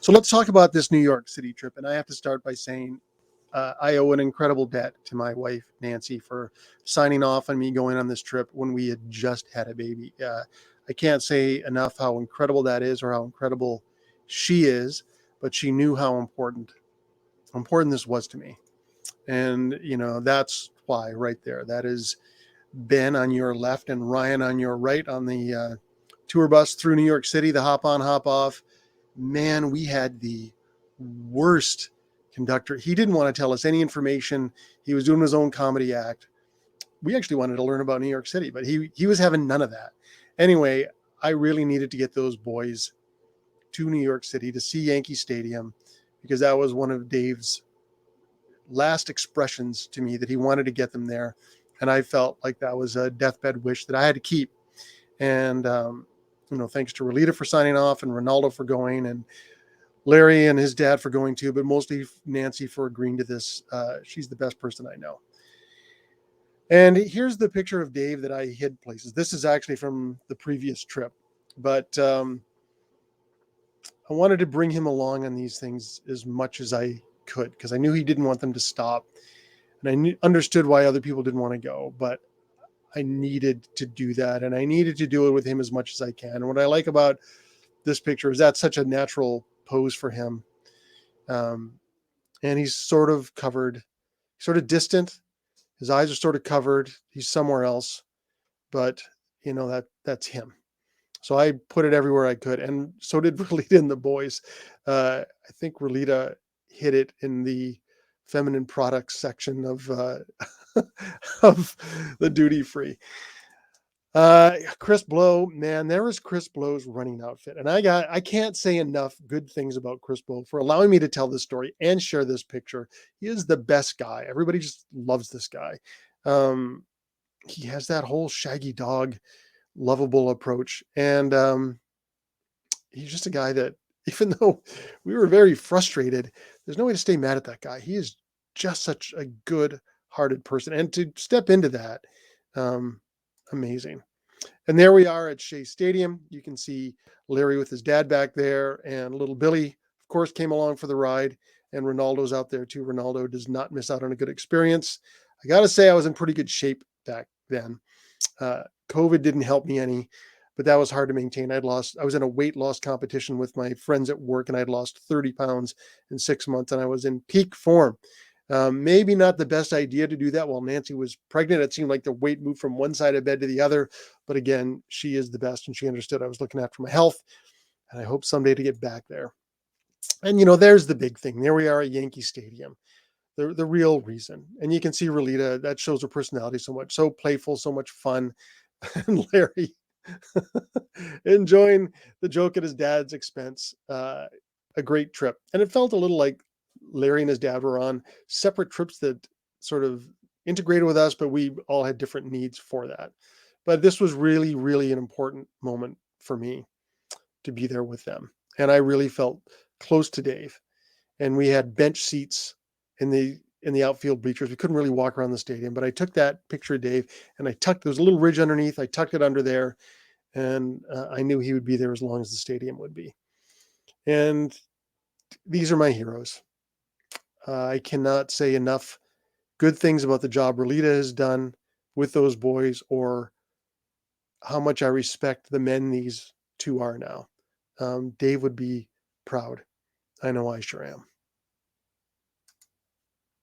So let's talk about this New York City trip. And I have to start by saying I owe an incredible debt to my wife, Nancy, for signing off on me going on this trip when we had just had a baby. I can't say enough how incredible that is or how incredible she is, but she knew how important this was to me. And, that's why right there. That is Ben on your left and Ryan on your right on the tour bus through New York City, the hop on, hop off. Man, we had the worst conductor. He didn't want to tell us any information. He was doing his own comedy act. We actually wanted to learn about New York City, but he was having none of that. Anyway, I really needed to get those boys to New York City to see Yankee Stadium because that was one of Dave's last expressions to me that he wanted to get them there. And I felt like that was a deathbed wish that I had to keep. And, thanks to Rolita for signing off and Ronaldo for going and Larry and his dad for going too, but mostly Nancy for agreeing to this. She's the best person I know. And here's the picture of Dave that I hid places. This is actually from the previous trip, but I wanted to bring him along on these things as much as I could because I knew he didn't want them to stop. And I understood why other people didn't want to go, but I needed to do that. And I needed to do it with him as much as I can. And what I like about this picture is that's such a natural pose for him. And he's sort of covered, sort of distant. His eyes are sort of covered. He's somewhere else, but that's him. So I put it everywhere I could. And so did Rolita and the boys. I think Rolita hit it in the feminine products section of of the duty free. Chris Blow, man, there was Chris Blow's running outfit. And I can't say enough good things about Chris Blow for allowing me to tell this story and share this picture. He is the best guy. Everybody just loves this guy. He has that whole shaggy dog, lovable approach. And he's just a guy that, even though we were very frustrated, there's no way to stay mad at that guy. He is just such a good-hearted person. And to step into that, amazing. And there we are at Shea Stadium. You can see Larry with his dad back there, and little Billy, of course, came along for the ride. And Ronaldo's out there too. Ronaldo does not miss out on a good experience. I got to say, I was in pretty good shape back then. COVID didn't help me any, but that was hard to maintain. I was in a weight loss competition with my friends at work, and I'd lost 30 pounds in 6 months, and I was in peak form. Maybe not the best idea to do that while Nancy was pregnant. It seemed like the weight moved from one side of bed to the other. But again, she is the best, and she understood I was looking after my health, and I hope someday to get back there. And, there's the big thing. There we are at Yankee Stadium, the real reason. And you can see Rolita, that shows her personality so much, so playful, so much fun. And Larry enjoying the joke at his dad's expense. A great trip. And it felt a little like Larry and his dad were on separate trips that sort of integrated with us, but we all had different needs for that. But this was really, really an important moment for me to be there with them. And I really felt close to Dave. And we had bench seats in the outfield bleachers. We couldn't really walk around the stadium, but I took that picture of Dave and there was a little ridge underneath. I tucked it under there, and I knew he would be there as long as the stadium would be. And these are my heroes. I cannot say enough good things about the job Rolita has done with those boys, or how much I respect the men these two are now. Dave would be proud. I know I sure am.